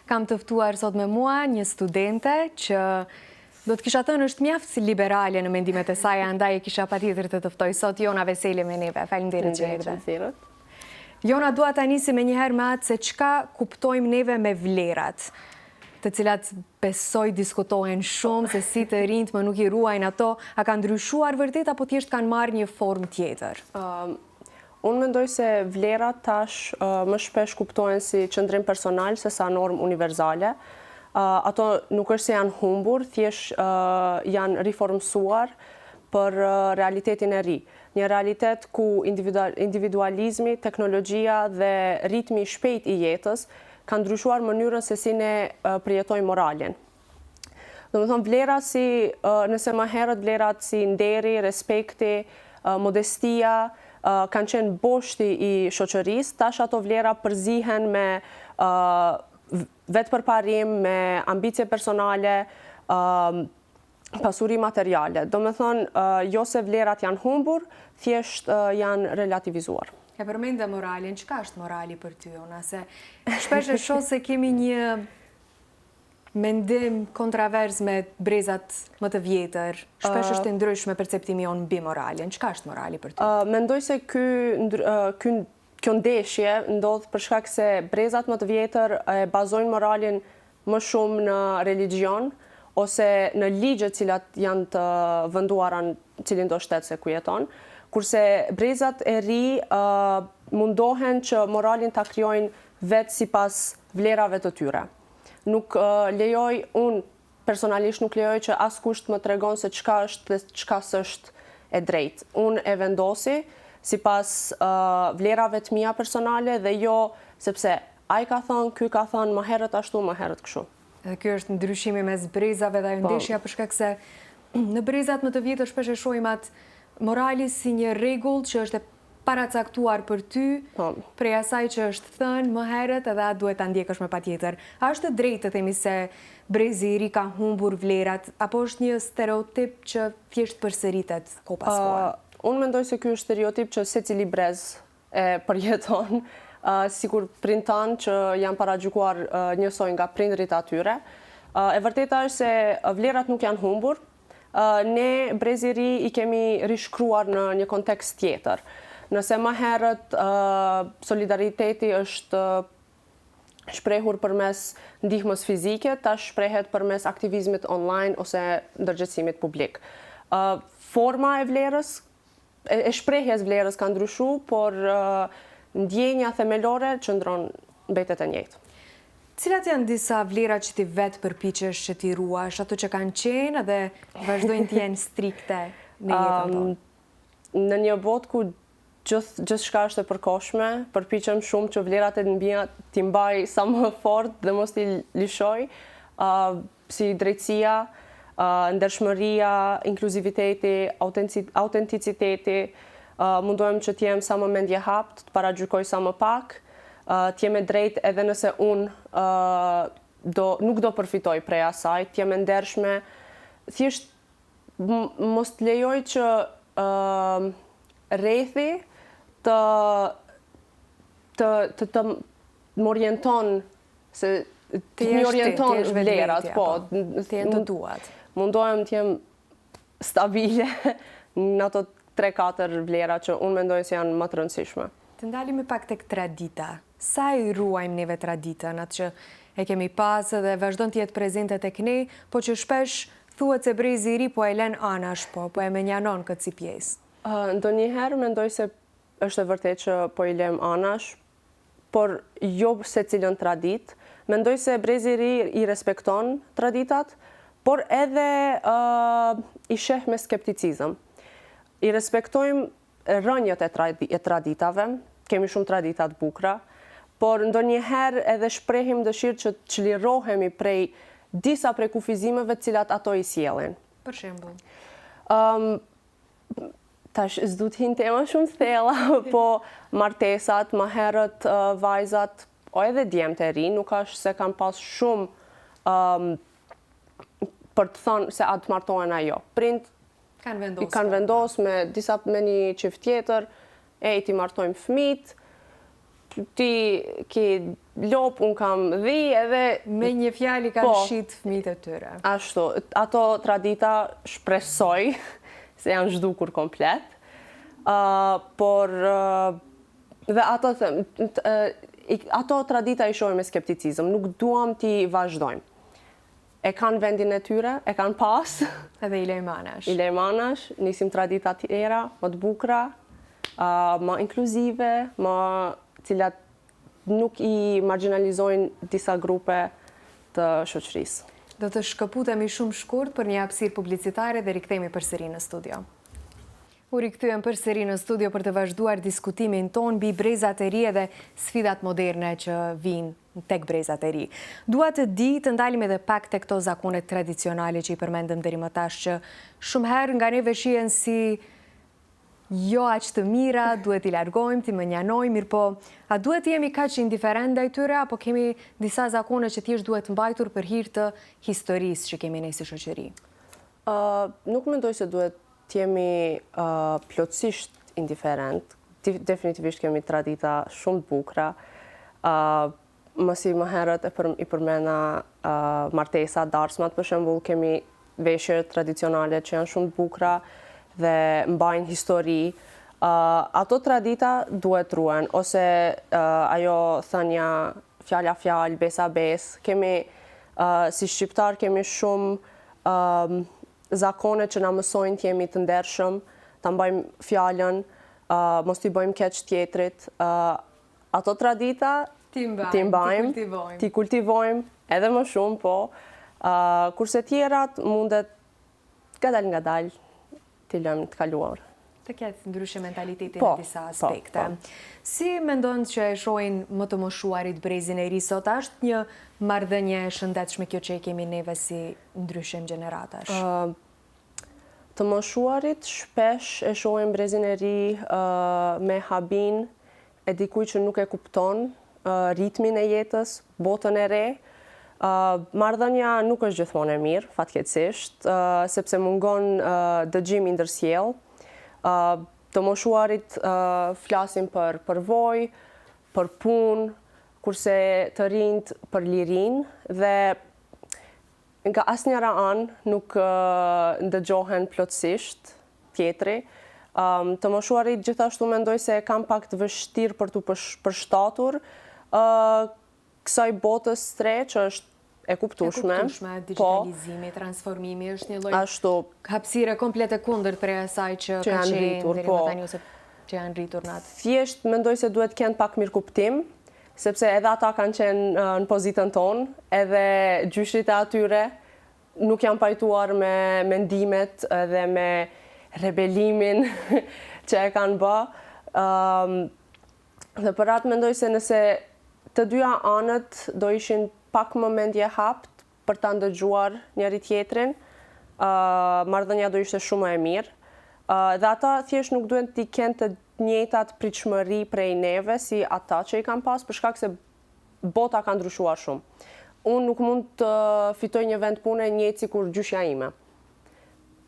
Kam të ftuar sot me mua një studente që do të kisha thënë është mjaft si liberale në mendimet e saj, andaj kisha patjetër të ftoj sot Jona Veseli me neve. Faleminderit që erdhe. Jona, dua ta nisi me një herë me atë se çka kuptojmë neve me vlerat, të cilat besoj diskutohen shumë se si të rinjt më nuk i ruajnë ato, a ka ndryshuar vërtet apo thjesht kanë marrë një formë tjetër? Unë mendoj se vlerat tash më shpesh kuptohen si qëndrim personal se sa normë universale. Ato nuk është se janë humbur, thjesht janë riformsuar për realitetin e ri. Një realitet ku individualizmi, teknologjia dhe ritmi i shpejt i jetës ka ndryshuar mënyrën se si ne përjetojmë moralin. Domethënë vlerat si, nëse më herët vlerat si nderi, respekti, modestia, kanë qenë boshti i shoqërisë, tash ato vlera përzihen me vetëpërparim, me ambicie personale, pasuri materiale. Domethënë, jo se vlerat janë humbur, thjesht janë relativizuar. E përmendë moralin, çka është morali për ty, Jona? Se shpesh e shoh se kemi një mendim kontrovers me brezat më të vjetër. Shpesh është e ndryshme perceptimi jonë mbi moralin. Çka është morali për ty? Mendoj se kjo ndeshje ndodh për shkak se brezat më të vjetër bazojnë moralin më shumë në religjion ose në ligjet cilat janë të venduara në cilin do shtet se ku jeton, kurse brezat e ri mundohen që moralin ta krijojnë vetë sipas vlerave të tyre. Nuk lejoj, unë personalisht nuk lejoj që askush më tregon se çka është dhe çka s'është e drejtë. Unë e vendosi sipas vlerave të mia personale dhe jo sepse ai ka thënë, ky ka thënë, më herët ashtu, më herët kështu. Dhe ky është ndryshimi mes brezave dhe ajo ndeshja për shkak se në brezat më të vjetër shpesh e shohim atë morali si një rregull që është e paracaktuar për ty, prej asaj që është thënë më herët edhe atë duhet ta ndjekësh me patjetër. A është e drejtë të themi se brezi i ri ka humbur vlerat, apo është një stereotip që thjesht përsëritet kohë pas kohe? Unë mendoj se ky është stereotip që secili brez e përjeton, sikur prindët tanë që janë paragjykuar njësoj nga prindrit atyre. E vërteta është se vlerat nuk janë humbur, ne brezi i ri i kemi rishkruar në një kontekst tjetër. Nëse më herët solidariteti është shprehur përmes ndihmës fizike, tash shprehet përmes aktivizmit online ose ndërgjegjësimit publik. Forma e vlerës, e shprehjes vlerës ka ndryshuar, por ndjenja themelore qëndron mbetet e njëjtë. Cilat janë disa vlera që ti vetë përpiqesh që ti ruash, ato që kanë qenë dhe vazhdojnë të jenë strikte në jetën tonë? Në një botë ku gjithçka është e përkohshme, përpiqem shumë që vlerat e mia t'i mbaj sa më fort dhe mos t'i lishoj, si drejtësia, ndershmëria, inkluziviteti, autenticiteti, mundohem që t'jem sa më mendje hapt, të paragjykoj sa më pak, t'jem e drejtë edhe nëse unë nuk do përfitoj prej asaj, t'jem e ndershme, thjesht mos t'lejoj që rrethi të më orienton, se të më orienton vlerat, po, të jenë të duat. Mundohem të jem stabile në ato 3-4 vlera që unë mendoj se janë më të rëndësishme. Të ndalemi pak tek tradita. Sa i ruajmë neve traditën, atë që e kemi pas dhe vazhdon të jetë prezente tek ne, po që shpesh thuhet se brezi i ri po e lën anash, po e menjanon këtë si pjesë. Ndonjëherë mendoj se është e vërtetë që po i lëm anash, por jo secilën traditë. Mendoj se brezi i ri i respekton traditat, por edhe i sheh me skepticizëm. I respektojmë rënjët e traditave, kemi shumë traditat bukura, por ndonjëherë edhe shprehim dëshirë që të çlirohemi prej disa prej kufizimeve të cilat ato i sjellin. Për shembull. Tash s'du t'hin tema shumë thella, po martesat, më herët vajzat, o edhe djemtë e ri, nuk është se kanë pas shumë për të thënë se atë martohen ajo. Prind kanë vendosur me një çift tjetër, ti martojmë fëmijët, ti ke lop, unë kam dhi, edhe... Me një fjali kanë shit fëmijët e tyre. Ashtu, ato tradita shpresoj se janë zhdukur komplet, por dhe ato tradita i shohim me skepticizëm, nuk duam t'i vazhdojmë. E kanë vendin e tyre, e kanë pas. Edhe i lejmanash. I lejmanash, nisim tradita tjera, më të bukra, më inkluzive, më cilat nuk i marginalizojnë disa grupe të shoqërisë. Do të shkëputemi shumë shkurt për një hapësirë publicitare dhe rikthehemi përsëri në studio. U rikthyem përsëri në studio për të vazhduar diskutimin ton mbi brezat e ri dhe sfidat moderne që vijnë tek brezat e ri. Dua të di të ndalim edhe pak tek këto zakonet tradicionale që i përmendëm deri më tash, që shumë herë nga neve shihen si jo aq të mira, duhet i largojmë, ti mënjanojmë, mirë po, a duhet të jemi kaq indiferent ndaj tyre, apo kemi disa zakone që thjesht duhet mbajtur për hir të historisë që kemi ne si shoqëri? Nuk mendoj se duhet të jemi plotësisht indiferent. Definitivisht kemi tradita shumë të bukura. Mësi më herët i përmena martesa, darsmat, për shembull, kemi veshje tradicionale që janë shumë të bukura dhe mbajnë histori. Ato tradita duhet ruhen, ose ajo thënja fjala fjalë, besa bes. Kemi, si shqiptar, kemi shumë zakone që na mësojnë të jemi të ndershëm, ta mbajmë fjalën, mos t'i bëjmë keq tjetrit. Ato tradita ti mbajmë, ti kultivojmë, edhe më shumë, po. Kurse tjerat mundet nga dal t'i lëmë të kaluar. Të ketë ndryshe mentalitetin në disa aspekte. Si mendon që e shohin më të moshuarit brezin e ri sot? Është një marrëdhënie e shëndetshme kjo që e kemi neve si ndryshim gjeneratash? Të moshuarit shpesh e shohin brezin e ri me habin e dikuj që nuk e kupton ritmin e jetës, botën e re. Marrëdhënia nuk është gjithmonë e mirë, fatkeqësisht, sepse mungon dëgjimi ndërsjellë. Të moshuarit flasin për përvojë, për punë, kurse të rinjt për lirinë, dhe nga asnjëra anë nuk ndëgjohen plotësisht tjetri. Të moshuarit gjithashtu mendoj se kam pak të vështirë për t'u përshtatur kësaj botës së re që është e kuptueshme. Digitalizimi, transformimi është një lloj hapësire komplet e kundërt prej asaj që ka qenë deri më tani ose që janë rritur natë. Thjesht mendoj se duhet kenë pak mirëkuptim, sepse edhe ata kanë qenë në pozitën tonë, edhe gjyshit e atyre nuk janë pajtuar me mendimet edhe me rebelimin që e kanë bë. Dhe për atë mendoj se nëse të dyja anët do ishin pak më mendje hapt për ta ndëgjuar njëri tjetrin, marrëdhënia do ishte shumë e mirë. Dhe ata thjesht nuk duhen t'i kenë të njëjtat pritshmëri prej neve si ata që i kanë pas, për shkak se bota ka ndryshuar shumë. Unë nuk mund të fitoj një vend pune njëjtë sikur gjyshja ime.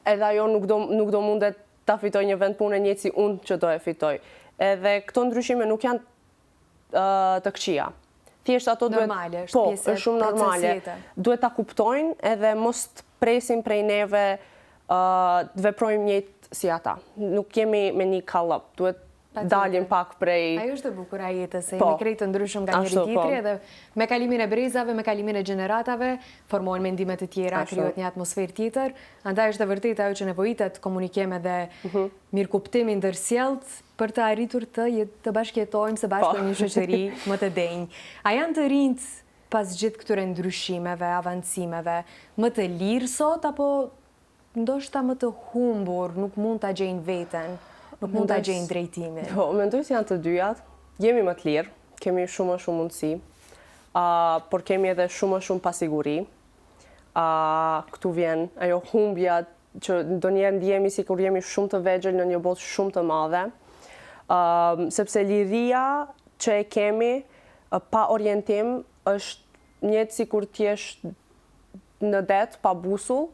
Edhe ajo nuk do mundet ta fitoj një vend pune njëjtë si unë që do e fitoj. Edhe këto ndryshime nuk janë të këqija. Thjesht ato duhet, është shumë normale. Duhet ta kuptojnë edhe mos të presin prej neve të veprojmë njëjtë si ata. Nuk jemi me një kallëp, duhet dalim pak prej... Ajo është e bukur e jetës, se jemi krejt të ndryshëm nga njëri tjetri, edhe me kalimin e brezave, me kalimin e gjeneratave, formohen mendimet të tjera, krijohet një atmosferë tjetër. Andaj është e vërtetë ajo që nevojitet komunikim edhe mirëkuptimi ndërsjellët për të arritur të bashkëjetojmë së bashku në një shoqëri më të denjë. A janë të rinjt pas gjithë këtyre ndryshimeve, avancimeve, më të lirë sot, apo ndoshta më të humbur, nuk mund ta gjejnë veten, nuk mund ta gjejnë drejtimin? Mendoj se janë të dyjat. Jemi më të lirë, kemi shumë më shumë mundësi, por kemi edhe shumë më shumë pasiguri. Këtu vjen ajo humbja që ndonjëherë ndjehemi sikur jemi shumë të vegjël në një botë shumë të madhe. Sepse liria që e kemi pa orientim është njëjtë sikur t'jesh në det pa busull,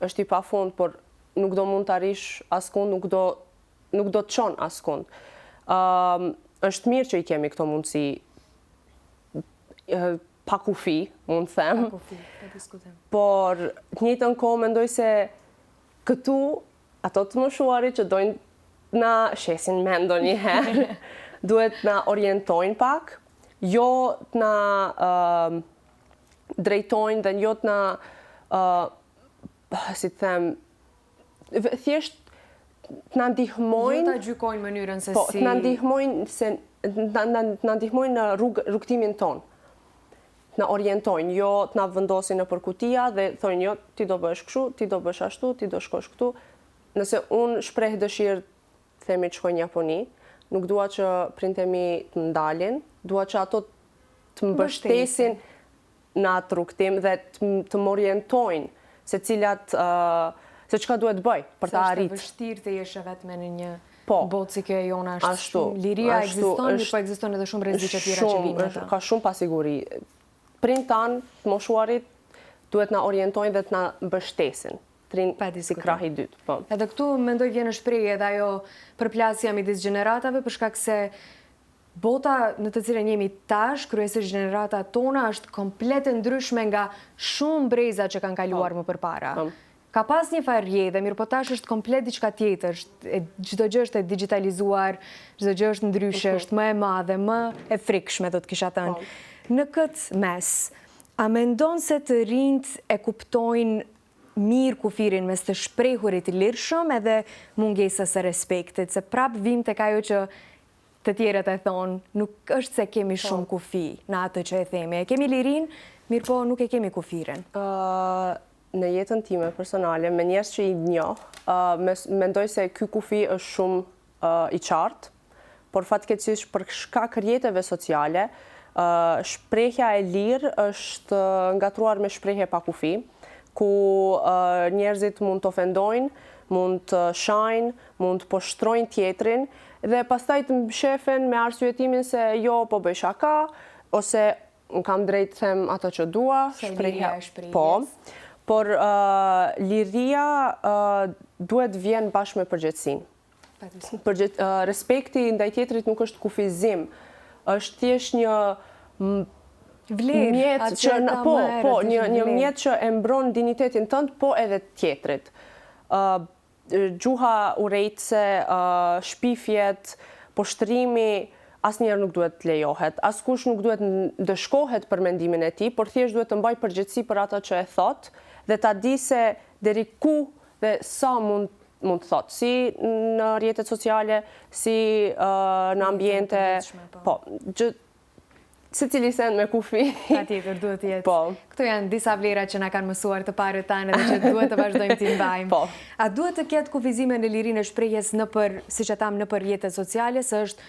është i pafund, por nuk do mund të arrish askund, nuk do të çon askund. është mirë që i kemi këto mundësi pa kufi, mund të them. Pa kufi, pa diskutim. Por në njëjtën kohë mendoj se këtu ato të moshuarit që dojnë na shesin mend ndonjëherë, duhet na orientojnë pak, jo të na drejtojnë dhe jo të na si të them, thjesht të na ndihmojnë. Jo ta gjykojnë mënyrën se po, si. të na ndihmojnë na ndihmojnë në rrugtimin ton. Të na orientojnë, jo të na vendosin nëpër kutia dhe thonë jo, ti do bësh kështu, ti do bësh ashtu, ti do shkosh këtu. Nëse unë shpreh dëshirë, themi të shkoj në Japoni, nuk dua që prindëmi të ndalin, dua që ato të mbështesin në atë rrugtim dhe të më orientojnë se çka duhet bëj për ta arritur. Është vështirë të jesh vetëm në një Po. botë si kjo e jona është Ashtu, liria ashtu, ekziston, është- po ekziston edhe shumë rreziqe tjera që vinë ata. Ka shumë pasiguri. Prindë tanë, të moshuarit, duhet na orientojnë dhe të na mbështesin. Pa Si diskutim. krahi dytë. Po. Edhe këtu mendoj vjen në shprehje edhe ajo përplasja midis gjeneratave për shkak se bota në të cilën jemi tash, kryesisht gjeneratat tona, është komplet e ndryshme nga shumë breza që kanë kaluar më përpara. Po. Ka pas një farë rjedhe, mirë po tash është komplet diçka tjetër, çdo gjë është e digitalizuar, çdo gjë është ndryshe, është më e madhe, më e frikshme, do të kisha thënë. Në këtë mes, a mendon se të rinjt e kuptojnë mirë kufirin mes të shprehurit lirshëm edhe mungesës së respektit, se prap vim tek ajo që të tjerët e thonë, nuk është se kemi shumë kufi në atë që e themi. E kemi lirin, mirë po nuk e kemi kufirin. Në jetën time personale, me njerëz që i njoh, mendoj se ky kufi është shumë i qartë, por fatkeqësisht për shkak rrjeteve sociale, shprehja e lirë është ngatruar me shprehje pa kufi, ku njerëzit mund të ofendojnë, mund të shajnë, mund të poshtrojnë tjetrin, dhe pastaj të mshefen me arsyetimin se jo, po bëj shaka, ose më kam drejt të them ato që dua, Se liria e shprehjes. po, por liria duhet vjen bashkë me përgjegjësinë. Respekti ndaj tjetrit nuk është kufizim, është thjesht një Vlerë, mjet atë që ta po, merret, po, është një vlerë. mjet që e mbron dinjitetin tënd, po edhe të tjetrit. Gjuha urrejtëse, shpifjet, poshtrimi asnjëherë nuk duhet të lejohet. Askush nuk duhet ndëshkohet për mendimin e tij, por thjesht duhet të mbaj përgjegjësi për ato që e thot dhe ta di se deri ku dhe sa mund të thot, si në rrjetet sociale, si në ambiente, po, secili send me kufi. Patjetër, duhet të jetë. Po. Këto janë disa vlera që na kanë mësuar të parët tanë dhe që duhet të vazhdojmë t'i mbajmë. Po. A duhet të ketë kufizime në lirinë e shprehjes siç e tham, nëpër rrjetet sociale, se është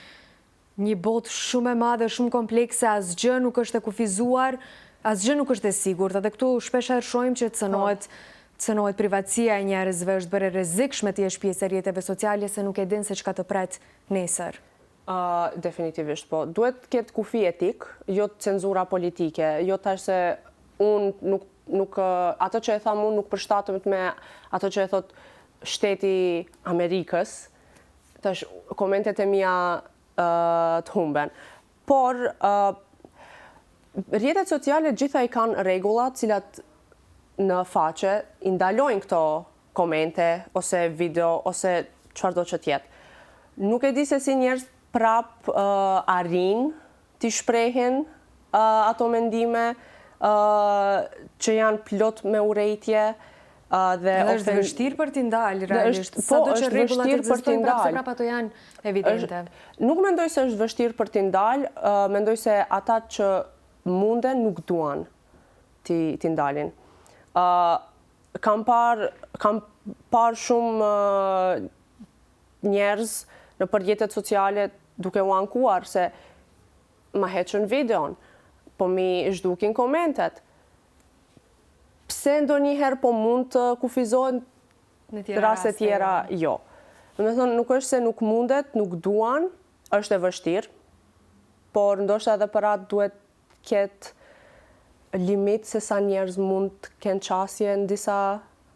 një botë shumë e madhe, shumë komplekse, asgjë nuk është e kufizuar, asgjë nuk është e sigurt. Edhe këtu shpeshherë shohim që cënohet privatësia e njerëzve, është bërë e rrezikshme të jesh pjesë e rrjeteve sociale se nuk e din se çka të pret nesër. Definitivisht, po. Duhet të ketë kufi etik, jo cenzura politike, jo tash se unë nuk ato që e tham unë nuk përshtatet me ato që e thot shteti Amerikës, tash komentet e mia të humben. Por rrjetet sociale gjitha i kanë rregulla, cilat në faqe i ndalojnë këto komente ose video ose çfarëdo që tjetë. Nuk e di se si njerëz prap arrin t'i shprehin ato mendime që janë plot me urrejtje dhe është vështirë për t'i ndalë, realisht. Po, Sado që është rregullat vështirë për t'i ekzistojnë, prapse ndalë. prap ato janë evidente. Nuk mendoj se është vështirë për t'i ndalë, mendoj se ata që munden nuk duan t'i ndalin. Kam parë shumë njerëz në rrjetet sociale duke u ankuar se ma heqën videon, po mi zhdukin komentet. Pse ndonjëherë po mund të kufizohen Në raste tjera jo. Do të thonë, nuk është se nuk mundet, nuk duan, është e vështirë, por ndoshta edhe për atë duhet ketë limit se sa njerëz mund të kenë qasje në disa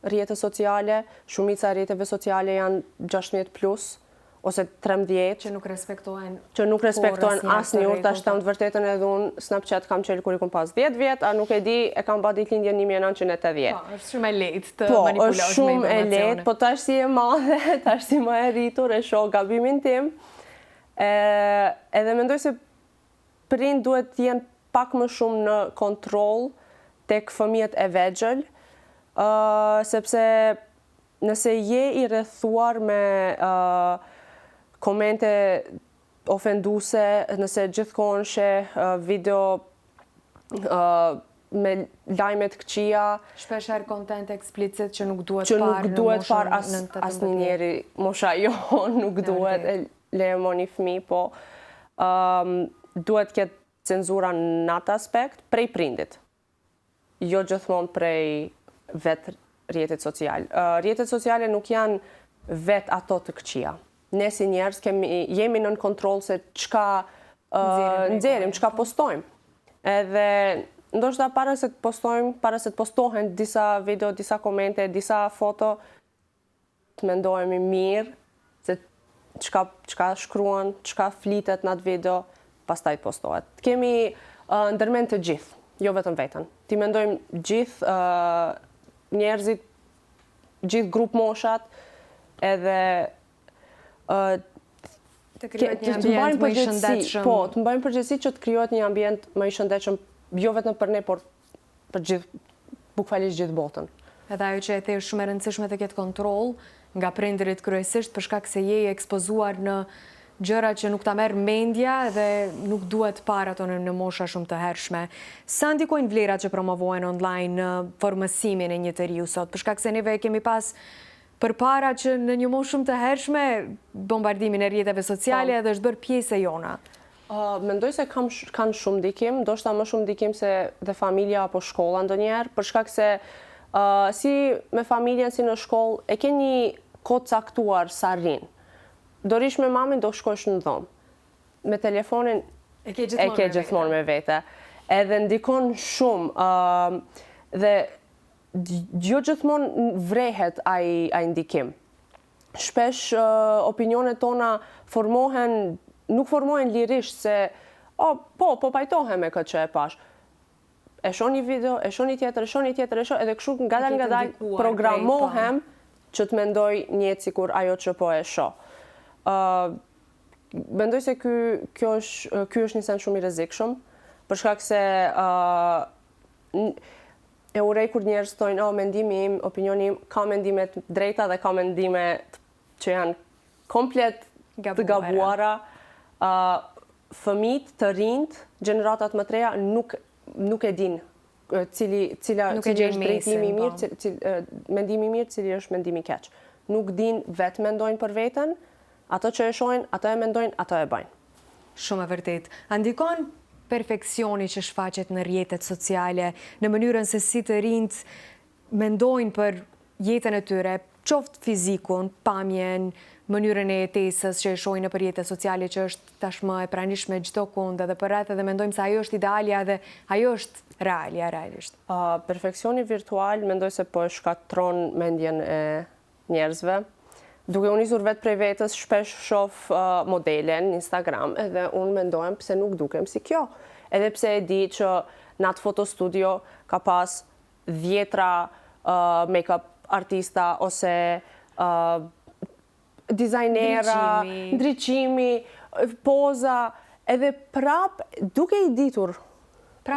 rrjete sociale. Shumica e rrjeteve sociale janë 16+, ose 13 Që nuk respektohen asnjë urë, tash të vërtetën edhe unë Snapchat kam qelë kur i kum pas 10 vjet, a nuk e di, e kam ba ditëlindjen 1980. Po, është shumë e lehtë të manipulosh me është shumë e informacione. lehtë, po tash si e madhe, tash si më e rritur, e shoh gabimin tim. Edhe mendoj se prind duhet të jenë pak më shumë në kontroll tek fëmijët e vegjël, sepse nëse je i rrethuar me komente ofenduese, nëse gjithkohon sheh video me lajme të këqija, Shpesher kontent eksplicit që nuk duhet që parë nuk duhet në parë moshën nën asnjë njeri, mosha jon nuk duhet e lejo një fëmijë, po duhet ketë cenzura në atë aspekt prej prindit. Jo gjithmonë prej vetë rrjetit social. Rrjetet sociale nuk janë vetë ato të këqija. Ne si njerëz jemi nën kontroll se çka nxjerrim, çka postojmë. Edhe ndoshta para se të postohen disa video, disa komente, disa foto, të mendohemi mirë se çka shkruan, çka flitet në atë video, pastaj të postohet. Kemi ndërmend të gjithë, jo vetëm veten. Ti mendojmë gjithë njerëzit, gjithë grup moshat, edhe të krijohet një ambient më i shëndetshëm. Po, të mbajmë përgjegjësi që të krijohet një ambient më i shëndetshëm, jo vetëm për ne, por për gjithë, bukfalisht gjithë botën. Edhe ajo që e the është shumë e rëndësishme të ketë kontroll nga prindërit kryesisht për shkak se je i ekspozuar në gjëra që nuk ta merr mendja dhe nuk duhet parë ato në mosha shumë të hershme. Sa ndikojnë vlerat që promovohen online në formësimin e një të riu sot? Për shkak se neve kemi pas përpara që në një moshë shumë të hershme bombardimin e rrjeteve sociale edhe është bërë pjesë e jona. Mendoj se kanë shumë ndikim, ndoshta më shumë ndikim se dhe familja apo shkolla ndonjëherë, për shkak se si me familjen si në shkollë e ke një kohë caktuar sa rrin. Do rish me mamin, do shkosh në dhomë. Me telefonin e ke gjithmonë me vete. Edhe ndikon shumë dhe jo gjithmonë vrehet ai ndikim. Shpesh opinionet tona nuk formohen lirisht se po pajtohem me këtë që e pash. E shoh një video, e shoh një tjetër, edhe kështu ngadal programohem që të mendoj njëtë sikur ajo që po e shoh. Mendoj se ky është një send shumë i rrezikshëm, për shkak se e urej kur njerëz thonë, mendimi im, opinioni im, ka mendime të drejta dhe ka mendime që janë komplet të gabuara. Fëmijët të rinjt, gjeneratat më të reja nuk e din cili është drejtimi i mirë, mendimi i mirë, cili është mendimi i keq. Nuk din vetë mendojnë për veten. Ato që e shohin, ato e mendojnë, ato e bajnë. Shumë e vërtet. A ndikon perfeksioni që shfaqet në rrjetet sociale, në mënyrën se si të rinjt mendojnë për jetën e tyre, qoftë fizikun, pamjen, mënyrën e jetesës që e shohin në rrjetet sociale që është tashmë e pranishme çdo kund edhe për rreth, edhe mendojmë se ajo është idealja dhe ajo është realja realisht. Perfeksioni virtual mendoj se po e shkatron mendjen e njerëzve. Duke unë nisur vetë prej vetës, shpesh shoh modele në Instagram edhe unë mendojem pse nuk dukem si kjo. Edhe pse e di që në atë fotostudio ka pas 10 make-up artista ose dizajnera, ndriçimi, poza, edhe prap duke i ditur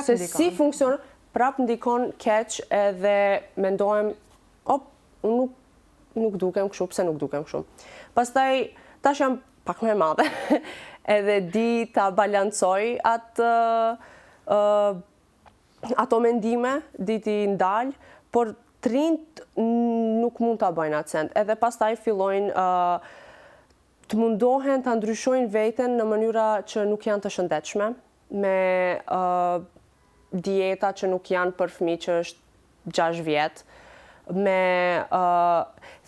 se si funksionon, prap ndikon keq edhe mendojem, unë nuk dukem kështu, pse nuk dukem kështu. Pastaj, tash jam pak më e madhe, edhe di ta balancoj ato mendime, di ti ndal, por të rinjt nuk mund ta bëjnë atë send. Edhe pastaj fillojnë të mundohen ta ndryshojnë veten në mënyra që nuk janë të shëndetshme, me dieta që nuk janë për fëmijë që është 6 vjet, me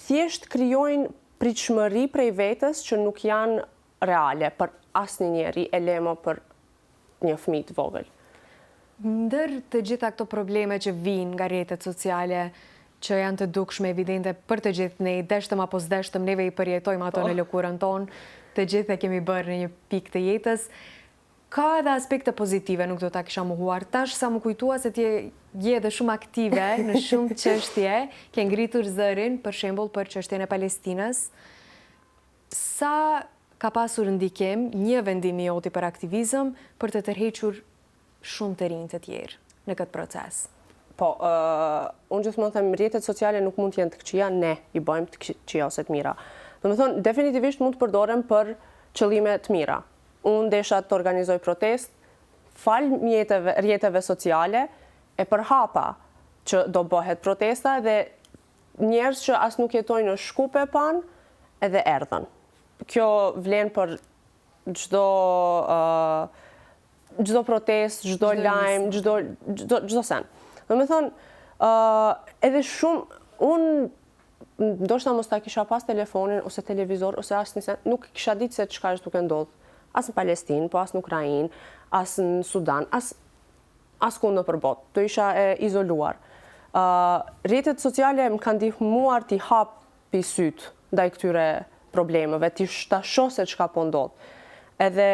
thjesht krijojnë pritshmëri prej vetes që nuk janë reale për asnjë njeri, e lemo për një fëmijë të vogël. Ndër të gjitha këto probleme që vijnë nga rrjetet sociale, që janë të dukshme evidente për të gjithë ne, deshtëm apo s'deshtëm, neve i përjetojmë ato në lëkurën tonë, të gjithë e kemi bërë në një pikë të jetës. Ka edhe aspekte pozitive, nuk do ta kisha mohuar. Tash sa më kujtua se ti je edhe shumë aktive në shumë çështje, ke ngritur zërin, për shembull për çështjen e Palestinës. Sa ka pasur ndikim një vendim i joti për aktivizëm për të tërhequr shumë të rinj të tjerë në këtë proces? Po, unë gjithmonë them rrjetet sociale nuk mund të jenë të këqija, ne i bëjmë të këqija ose të mira. Domethënë, definitivisht mund të përdoren për qëllime të mira. Unë desha të organizoj protest, fal rrjeteve sociale, e përhapa që do bëhet protesta dhe njerëz që as nuk jetojnë në Shkupe pan, edhe erdhën. Kjo vlen për çdo protest, çdo lajm, çdo sen. Do me thonë, edhe shumë, unë ndoshta mos ta kisha pas telefonin, ose televizor, ose asë një sen, nuk kisha ditë se çka është duke ndodhë. As në Palestinë, po as në Ukrainë, as në Sudan, as ku në përbot. Do isha e izoluar. Rrjetet sociale më kanë ndihmuar t'i hapi syt ndaj këtyre problemeve, ta shoh se çka po ndodh. Edhe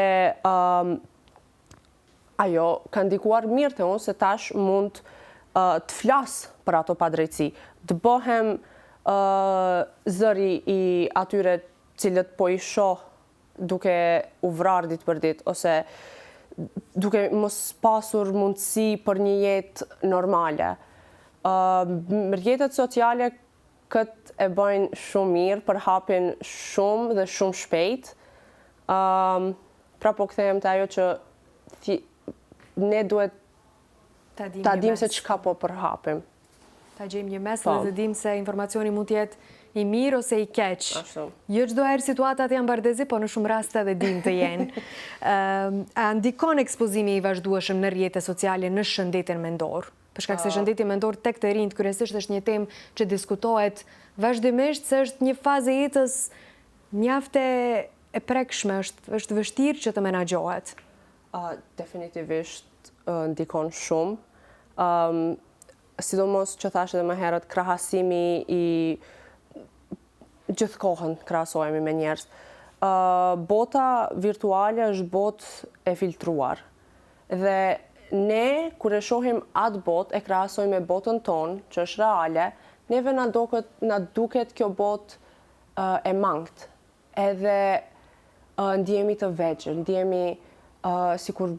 ajo ka ndikuar mirë te unë se tash mund të flas për ato padrejtësi, të bëhem zëri i atyre cilët po i shoh duke u vrarë ditë për ditë, ose duke mos pasur mundësi për një jetë normale. Rrjetet sociale këtë e bëjnë shumë mirë, përhapin shumë dhe shumë shpejt. Pra po kthehem te ajo që ne duhet ta dim se çka po përhapim. Ta gjejmë një mes dhe të dim se informacioni mund të jetë i mirë ose i keq. Jo çdo herë situatat janë bardezi, po në shumë raste edhe dim të jenë. A ndikon ekspozimi i vazhdueshëm në rrjete sociale në shëndetin mendor? Për shkak se shëndeti mendor tek të rinjt kryesisht është një temë që diskutohet vazhdimisht, se është një fazë e jetës mjaft e prekshme, është vështirë që të menaxhohet. Definitivisht ndikon shumë. Sidomos që thash edhe më herët, krahasimi i gjithë kohën krahasohemi me njerëz. Bota virtuale është botë e filtruar. Dhe ne, kur e shohim atë botë, e krahasojmë me botën tonë, që është reale, neve na duket kjo botë e mangët. Edhe ndjehemi të vegjël, ndjehemi sikur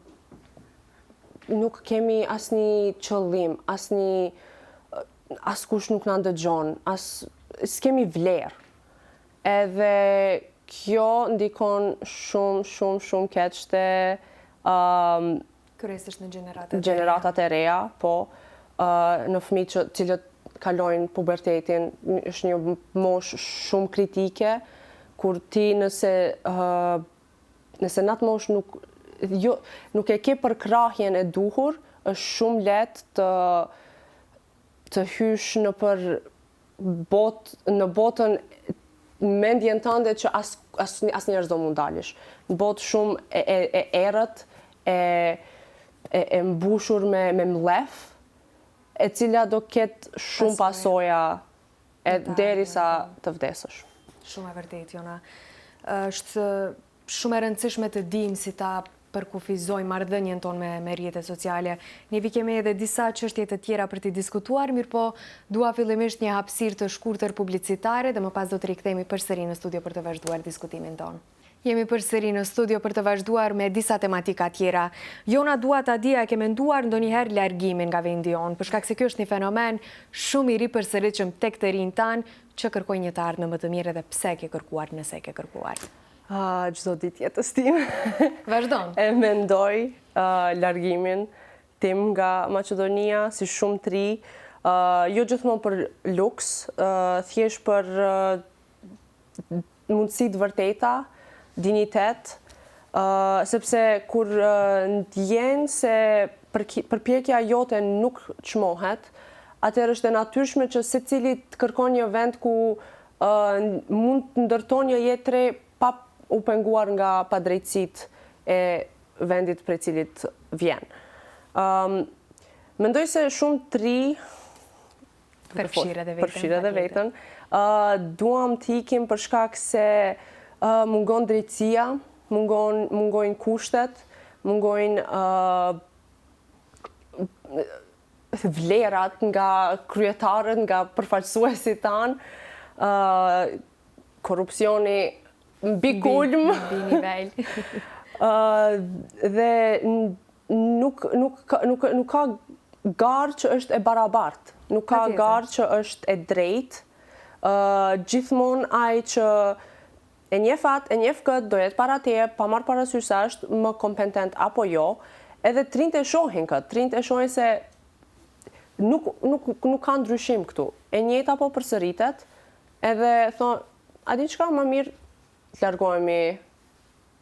nuk kemi asnjë qëllim, askush nuk na ndëgjon, s'kemi vlerë. Edhe kjo ndikon shumë keq te kryesisht në gjeneratat e reja, po, në fëmijë cilët kalojnë pubertetin, është një moshë shumë kritike, kur ti nëse në atë moshë nuk e ke përkrahjen e duhur, është shumë lehtë të hysh në botën mendjen tënde që asnjëherë s'do mund dalësh. Në botë shumë e errët, e mbushur me mllef, e cila do ketë shumë pasoja derisa të vdesësh. Shumë e vërtetë, Jona. Është shumë e rëndësishme të dimë si ta përkufizojmë marrëdhënien tonë me rrjetet sociale. Ne kemi edhe disa çështje të tjera për të diskutuar, mirë po dua fillimisht një hapësirë të shkurtër publicitare dhe më pas do të rikthehemi përsëri në studio për të vazhduar diskutimin tonë. Jemi përsëri në studio për të vazhduar me disa tematika tjera. Jona, dua ta di, a ke menduar ndonjëherë largimin nga vendi jon, për shkak se ky është një fenomen shumë i ri përsëritshëm tek të rinjt tan që kërkojnë një të ardhme më të mirë, dhe pse ke kërkuar nëse ke kërkuar? Çdo ditë jetës tim. Vazhdon. E mendoj largimin tim nga Maqedonia si shumë të ri, jo gjithmonë për luks, thjesht për mundësi të vërteta, dinitet, sepse kur ndjen se përpjekja jote nuk çmohet, atëherë është e natyrshme që secili të kërkon një vend ku mund të ndërton një jetë re pa u penguar nga padrejtësitë e vendit prej cilit vjen. Mendoj se shumë të ri përfshirë edhe veten. Duam të ikim për shkak se mungon drejtësia, mungojnë kushtet, mungojnë vlerat nga kryetarët, nga përfaqësuesit tanë, korrupsioni mbi kulm. Mbi nivel. Dhe nuk ka garë që është e barabartë, nuk ka garë që është e drejtë. Gjithmonë ai që e njeh atë, e njeh këtë, do jetë para teje, pa marrë parasysh se është më kompetent apo jo, edhe trinjt e shohin këtë, trinjt e shohin se nuk ka ndryshim këtu. E njëjta po përsëritet, edhe thonë, a di çka, më mirë të largohemi,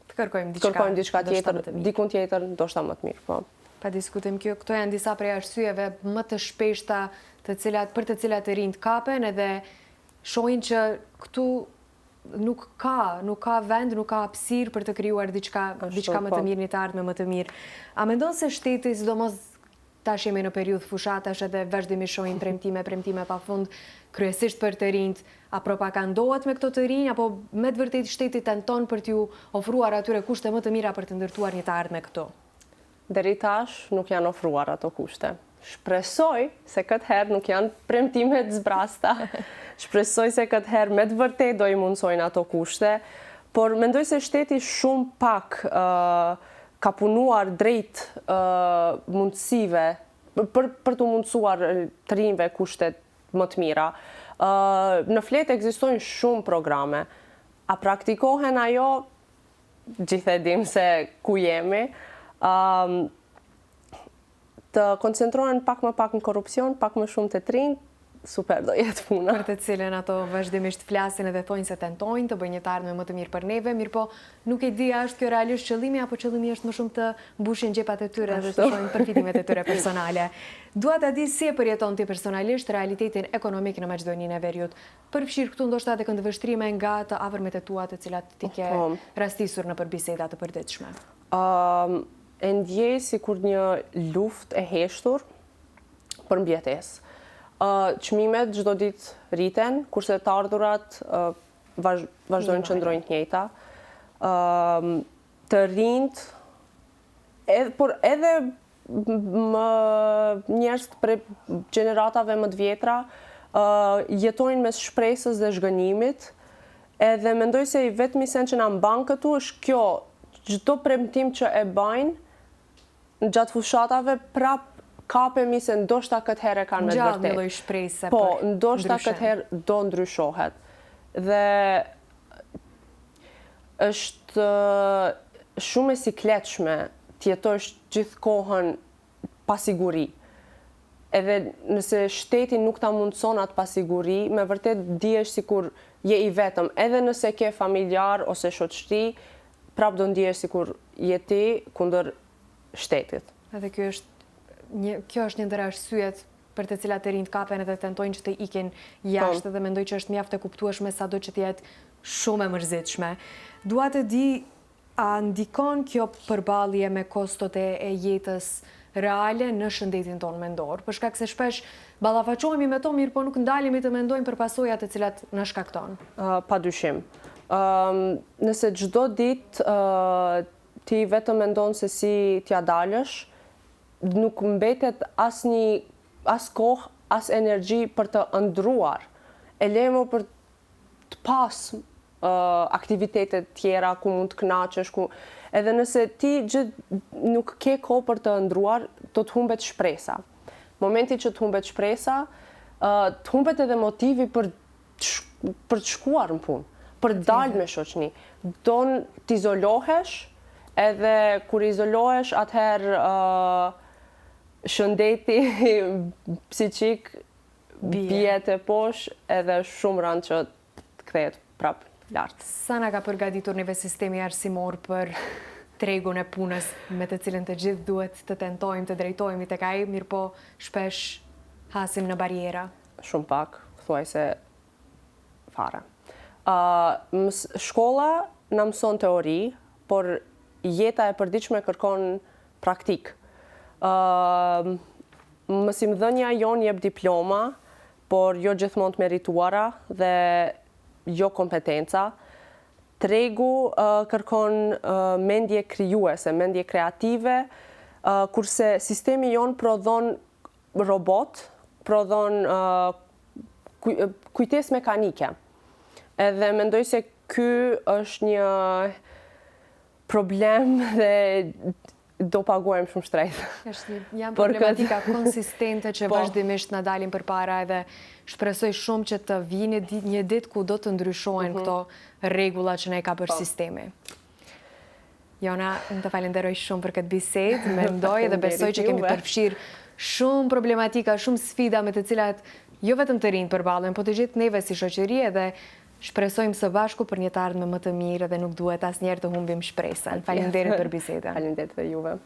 të kërkojmë diçka tjetër, dikun tjetër, ndoshta më të mirë, po. Pa diskutim këto janë disa prej arsyeve më të shpeshta për të cilat e rinjt kapen, edhe shohin që këtu nuk ka vend, nuk ka hapësirë për të krijuar diçka më të mirë, një të ardhme më të mirë. A mendon se shteti, sidomos tash jemi në periudhë fushatash edhe vazhdimisht shohim premtime pafund, kryesisht për të rinjt, a propagandohet me këto të rinj, apo me të vërtetë shteti tenton për t'ju ofruar atyre kushte më të mira për të ndërtuar një të ardhme këtu? Deri tash nuk janë ofruar ato kushte. Shpresoj se këtë herë nuk janë premtime të zbrasta. Shpresoj se këtë herë me të vërtetë do i mundsojnë ato kushte, por mendoj se shteti shumë pak ka punuar drejt mundësive për të mundësuar të rinjve kushtet më të mira. Në Fletë ekzistojnë shumë programe. A praktikohen ajo? Gjithë e dim se ku jemi. Të koncentrohen pak më pak në korrupsion, pak më shumë të trinj, super do jetë puna. Për të cilën ato vazhdimisht flasin edhe thonë se tentojnë të bëjnë një të ardhme më të mirë për neve, mirë po nuk e di a është kjo realisht qëllimi, apo qëllimi është më shumë të mbushin gjepat e tyre dhe të shohin përfitimet e tyre personale. Dua ta di si e përjeton ti personalisht realitetin ekonomik në Maqedoninë e Veriut. Përfshir këtu ndoshta edhe këndvështrime nga të afërmit e tua të cilat ti ke rastisur në biseda të përditshme. E ndjej sikur një luftë e heshtur për mbjetesë. Çmimet çdo ditë rriten, kurse të ardhurat vazhdojnë që ndrojnë të njëjta. Të rinjt, por edhe njerëz prej gjeneratave më të vjetra jetojnë mes shpresës dhe zhgënjimit, edhe mendoj se i vetmi sen që na mban këtu është kjo, çdo premtim që e bajnë gjatë fushatave prap kapemi se ndoshta këtë herë e kanë me të vërtetë. Gjallë një lloj shpresë. Po, ndoshta këtë herë do ndryshohet. Dhe është shumë e sikletshme të jetosh gjithkohën pasiguri. Edhe nëse shteti nuk ta mundson atë pasiguri, me vërtet dihesh sikur je i vetëm. Edhe nëse ke familjar ose shoqëri, prap do ndihesh sikur je ti kundër shtetit. Edhe kjo është një ndër arsyet për të cilat të rinjt kapen edhe tentojnë që të ikin jashtë, dhe mendoj që është mjaft e kuptueshme sado që të jetë shumë e mërzitshme. Dua të di, a ndikon kjo përballje me kostot e jetës reale në shëndetin tonë mendor? Për shkak se shpesh ballafaqohemi me to, mirë po nuk ndalemi të mendojmë për pasojat të cilat na shkakton. Padyshim. Nëse çdo ditë ti vetëm mendon se si t'ja dalësh, nuk mbetet as kohë, as energji për të ëndruar. E lemo për të pas aktivitetet tjera ku mund të kënaqesh, edhe nëse ti nuk ke kohë për të ëndruar, do të humbet shpresa. Momenti që të humbet shpresa, të humbet edhe motivi për të shkuar në punë, për të dalë me shoqni. Don të izolohesh, edhe kur izolohesh, atëherë shëndeti psiqik bjet e posh, edhe shumë rënd që të kthehet prap lartë. Sa na ka përgatitur neve sistemi arsimor për tregun e punës me të cilën të gjithë duhet të tentojmë të drejtojmë tek ai, mirë po shpesh hasim në bariera? Shumë pak, thuajse fare. Shkolla na mëson teori, por jeta e përditshme kërkon praktik. Mësimdhënia jonë jep diploma, por jo gjithmonë të merituara dhe jo kompetenca. Tregu kërkon mendje krijuese, mendje kreative, kurse sistemi jon prodhon robot, prodhon kujtesë mekanike. Edhe mendoj se ky është një problem dhe do paguajmë shumë shtrejt. Janë problematika konsistente që vazhdimisht na dalin përpara edhe shpresoj shumë që të vijë një ditë ku do të ndryshohen këto rregulla që ne ka për sistemi. Jona, unë të falenderoj shumë për këtë bisedë, mendoj dhe besoj që kemi përfshirë shumë problematika, shumë sfida me të cilat jo vetëm të rinjt përballen, po të gjithë neve si shoqëri edhe shpresojmë së bashku për një të ardhme më të mirë dhe nuk duhet asnjëherë të humbim shpresën. Faleminderit për bisedën. Faleminderit dhe juve.